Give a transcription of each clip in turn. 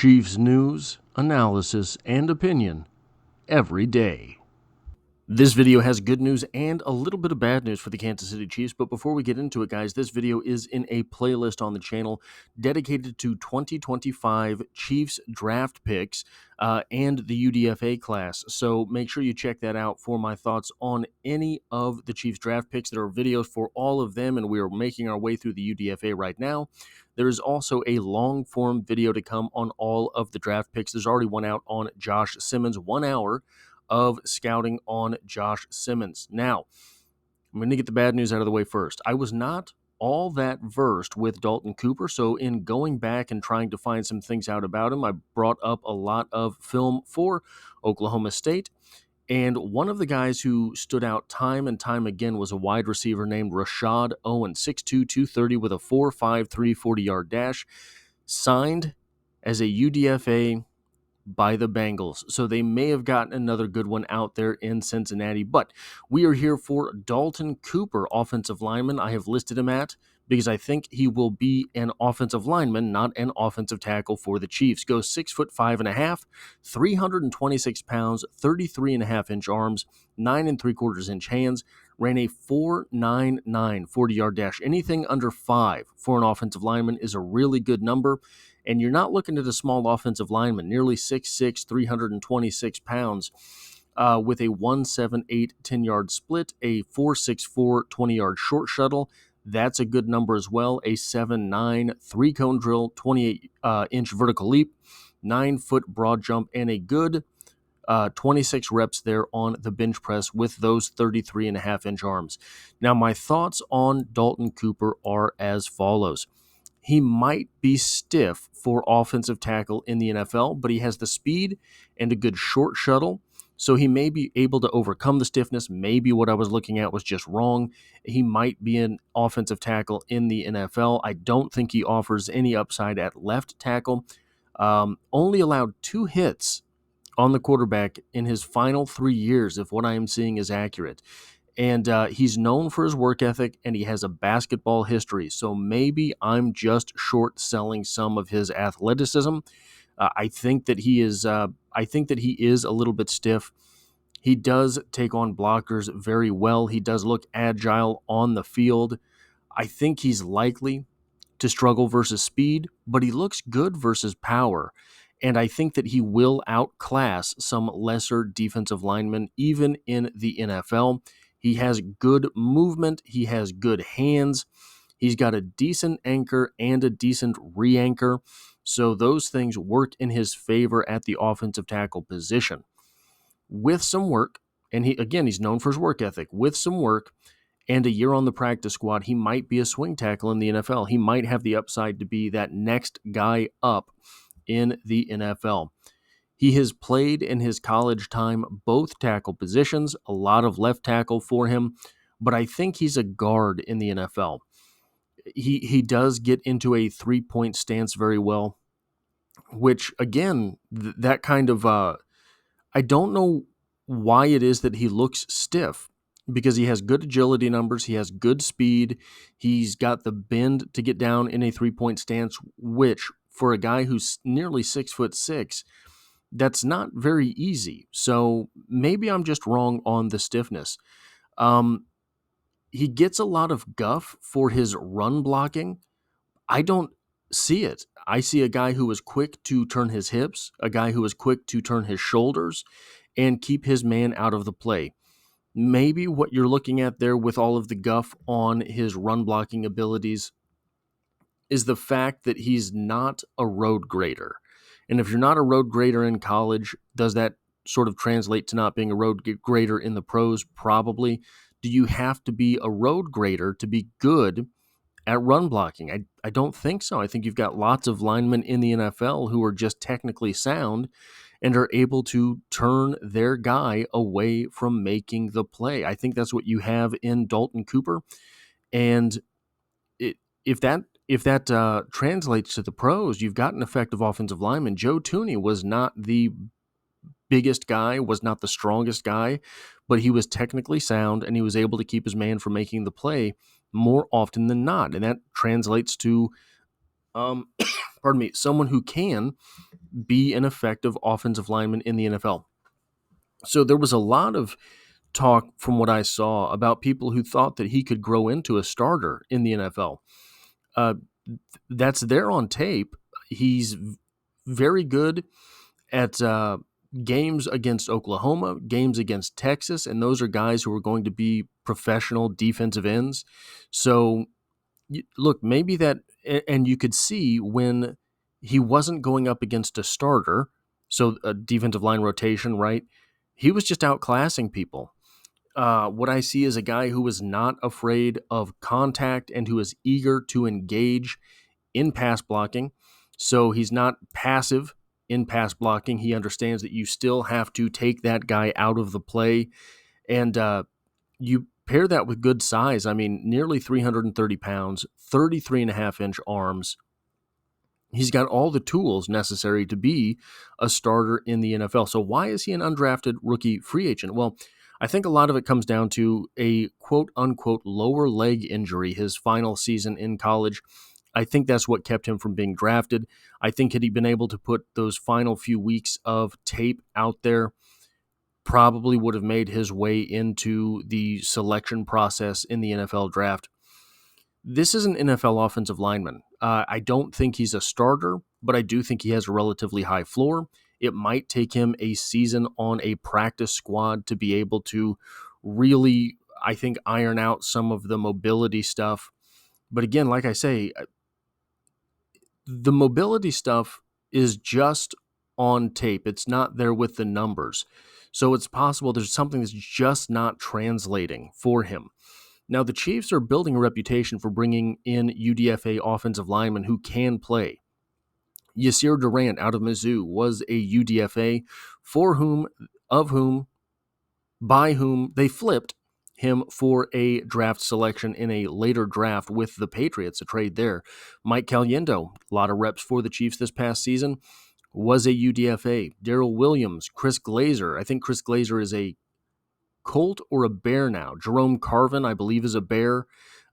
Chiefs news, analysis, and opinion every day. This video has good news and a little bit of bad news for the Kansas City Chiefs, but before we get into it, guys, this video is in a playlist on the channel dedicated to 2025 Chiefs draft picks and the UDFA class, so make sure you check that out for my thoughts on any of the Chiefs draft picks. There are videos for all of them, and we are making our way through the UDFA right now. There is also a long-form video to come on all of the draft picks. There's already one out on Josh Simmons, 1 hour of scouting on Josh Simmons. Now, I'm going to get the bad news out of the way first. I was not all that versed with Dalton Cooper, so in going back and trying to find some things out about him, I brought up a lot of film for Oklahoma State, and one of the guys who stood out time and time again was a wide receiver named Rashad Owen, 6'2", 230 with a 4.53 40-yard dash, signed as a UDFA by the Bengals. So they may have gotten another good one out there in Cincinnati. But we are here for Dalton Cooper, offensive lineman. I have listed him at because I think he will be an offensive lineman, not an offensive tackle for the Chiefs. Goes 6'5.5", 326 pounds, 33.5-inch arms, 9 3/4-inch hands. Ran a 4.99 40-yard dash. Anything under 5 for an offensive lineman is a really good number. And you're not looking at a small offensive lineman, nearly 6'6", 326 pounds, with a 1.78 10-yard split, a 4.64 20-yard short shuttle. That's a good number as well. A 7.9 3-cone drill, 28-inch vertical leap, 9-foot broad jump, and a good 26 reps there on the bench press with those 33.5-inch arms. Now, my thoughts on Dalton Cooper are as follows. He might be stiff for offensive tackle in the NFL, but he has the speed and a good short shuttle, so he may be able to overcome the stiffness. Maybe what I was looking at was just wrong. He might be an offensive tackle in the NFL. I don't think he offers any upside at left tackle. Only allowed 2 hits on the quarterback in his final 3 years, if what I am seeing is accurate. And he's known for his work ethic, and he has a basketball history. So maybe I'm just short selling some of his athleticism. I think that he is. I think that he is a little bit stiff. He does take on blockers very well. He does look agile on the field. I think he's likely to struggle versus speed, but he looks good versus power. And I think that he will outclass some lesser defensive linemen, even in the NFL. He has good movement. He has good hands. He's got a decent anchor and a decent re-anchor. So those things work in his favor at the offensive tackle position. With some work, and he's known for his work ethic, with some work and a year on the practice squad, he might be a swing tackle in the NFL. He might have the upside to be that next guy up in the NFL. He has played in his college time both tackle positions, a lot of left tackle for him, but I think he's a guard in the NFL. He does get into a three-point stance very well, which, again, that kind of, I don't know why it is that he looks stiff, because he has good agility numbers, he has good speed, he's got the bend to get down in a three-point stance, which, for a guy who's nearly 6'6", that's not very easy. So maybe I'm just wrong on the stiffness. He gets a lot of guff for his run blocking. I don't see it. I see a guy who is quick to turn his hips, a guy who is quick to turn his shoulders and keep his man out of the play. Maybe what you're looking at there with all of the guff on his run blocking abilities is the fact that he's not a road grader. And if you're not a road grader in college, does that sort of translate to not being a road grader in the pros? Probably. Do you have to be a road grader to be good at run blocking? I don't think so. I think you've got lots of linemen in the NFL who are just technically sound and are able to turn their guy away from making the play. I think that's what you have in Dalton Cooper. And if that translates to the pros, you've got an effective offensive lineman. Joe Thuney was not the biggest guy, was not the strongest guy, but he was technically sound, and he was able to keep his man from making the play more often than not. And that translates to, someone who can be an effective offensive lineman in the NFL. So there was a lot of talk from what I saw about people who thought that he could grow into a starter in the NFL. Uh, that's there on tape. He's very good at games against Oklahoma, games against Texas, and those are guys who are going to be professional defensive ends. So, look, maybe that, and you could see when he wasn't going up against a starter, so a defensive line rotation, right? He was just outclassing people. What I see is a guy who is not afraid of contact and who is eager to engage in pass blocking. So he's not passive in pass blocking. He understands that you still have to take that guy out of the play. And you pair that with good size. I mean, nearly 330 pounds, 33.5-inch arms. He's got all the tools necessary to be a starter in the NFL. So why is he an undrafted rookie free agent? Well, I think a lot of it comes down to a quote-unquote lower leg injury his final season in college. I think that's what kept him from being drafted. I think had he been able to put those final few weeks of tape out there, probably would have made his way into the selection process in the NFL draft. This is an NFL offensive lineman. I don't think he's a starter, but I do think he has a relatively high floor. It might take him a season on a practice squad to be able to really, I think, iron out some of the mobility stuff. But again, like I say, the mobility stuff is just on tape. It's not there with the numbers. So it's possible there's something that's just not translating for him. Now, the Chiefs are building a reputation for bringing in UDFA offensive linemen who can play. Yasir Durant out of Mizzou was a UDFA by whom they flipped him for a draft selection in a later draft with the Patriots, a trade there. Mike Caliendo, a lot of reps for the Chiefs this past season, was a UDFA. Darrell Williams, Chris Glazer. I think Chris Glazer is a Colt or a Bear now. Jerome Carvin, I believe, is a Bear.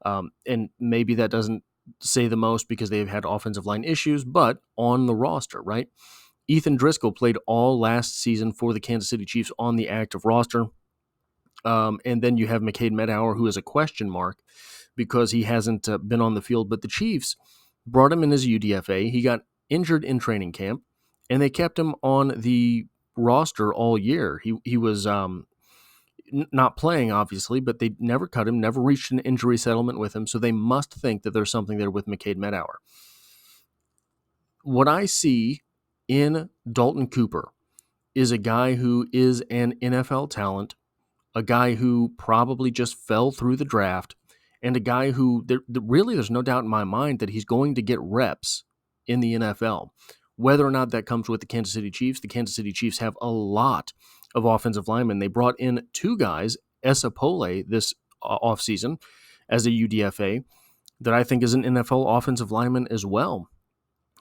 And maybe that doesn't say the most because they've had offensive line issues, but on the roster, right? Ethan Driscoll played all last season for the Kansas City Chiefs on the active roster. And then you have McCade Medauer, who is a question mark because he hasn't been on the field. But the Chiefs brought him in as a UDFA. He got injured in training camp, and they kept him on the roster all year. He was not playing, obviously, but they never cut him, never reached an injury settlement with him, so they must think that there's something there with McCade Medauer. What I see in Dalton Cooper is a guy who is an NFL talent, a guy who probably just fell through the draft, and a guy who really there's no doubt in my mind that he's going to get reps in the NFL. Whether or not that comes with the Kansas City Chiefs have a lot of offensive linemen. They brought in two guys, Esapole this offseason as a UDFA, that I think is an NFL offensive lineman as well.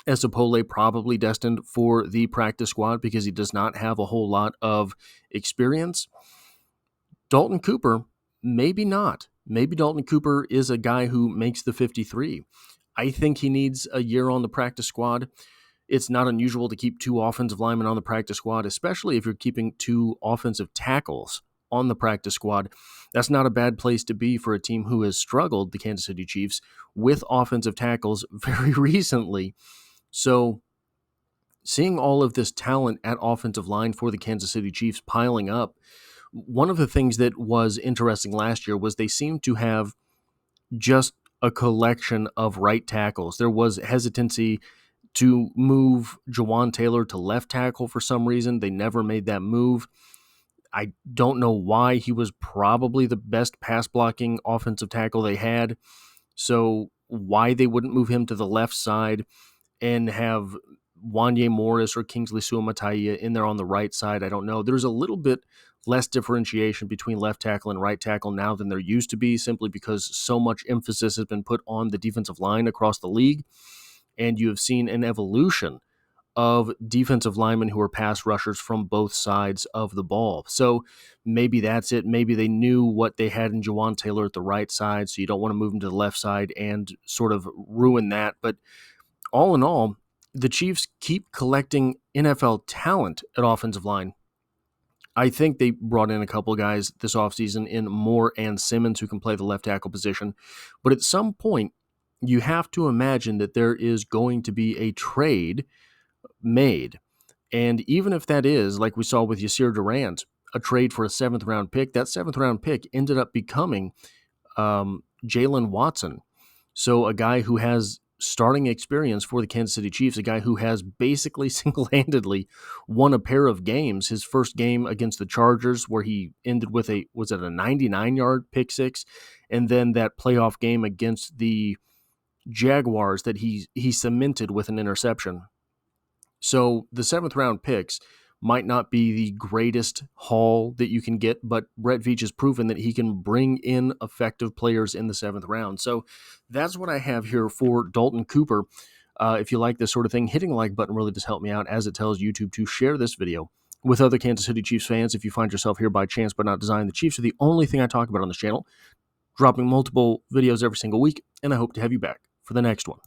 Esapole probably destined for the practice squad because he does not have a whole lot of experience. Dalton Cooper, maybe not. Maybe Dalton Cooper is a guy who makes the 53. I think he needs a year on the practice squad. It's not unusual to keep two offensive linemen on the practice squad, especially if you're keeping two offensive tackles on the practice squad. That's not a bad place to be for a team who has struggled, the Kansas City Chiefs, with offensive tackles very recently. So seeing all of this talent at offensive line for the Kansas City Chiefs piling up, one of the things that was interesting last year was they seemed to have just a collection of right tackles. There was hesitancy to move Jawan Taylor to left tackle for some reason. They never made that move. I don't know why. He was probably the best pass blocking offensive tackle they had. So why they wouldn't move him to the left side and have Wanye Morris or Kingsley Suamataia in there on the right side, I don't know. There's a little bit less differentiation between left tackle and right tackle now than there used to be, simply because so much emphasis has been put on the defensive line across the league. And you have seen an evolution of defensive linemen who are pass rushers from both sides of the ball. So maybe that's it. Maybe they knew what they had in Jawan Taylor at the right side, so you don't want to move him to the left side and sort of ruin that. But all in all, the Chiefs keep collecting NFL talent at offensive line. I think they brought in a couple of guys this offseason in Moore and Simmons who can play the left tackle position. But at some point, you have to imagine that there is going to be a trade made. And even if that is, like we saw with Yasir Durant, a trade for a 7th-round pick, that 7th-round pick ended up becoming Jalen Watson. So a guy who has starting experience for the Kansas City Chiefs, a guy who has basically single-handedly won a pair of games. His first game against the Chargers, where he ended with a 99-yard pick six, and then that playoff game against the Jaguars that he cemented with an interception. So the 7th-round picks might not be the greatest haul that you can get, but Brett Veach has proven that he can bring in effective players in the 7th round. So that's what I have here for Dalton Cooper. If you like this sort of thing, hitting the like button really does help me out, as it tells YouTube to share this video with other Kansas City Chiefs fans. If you find yourself here by chance but not design, the Chiefs are the only thing I talk about on this channel, dropping multiple videos every single week, and I hope to have you back for the next one.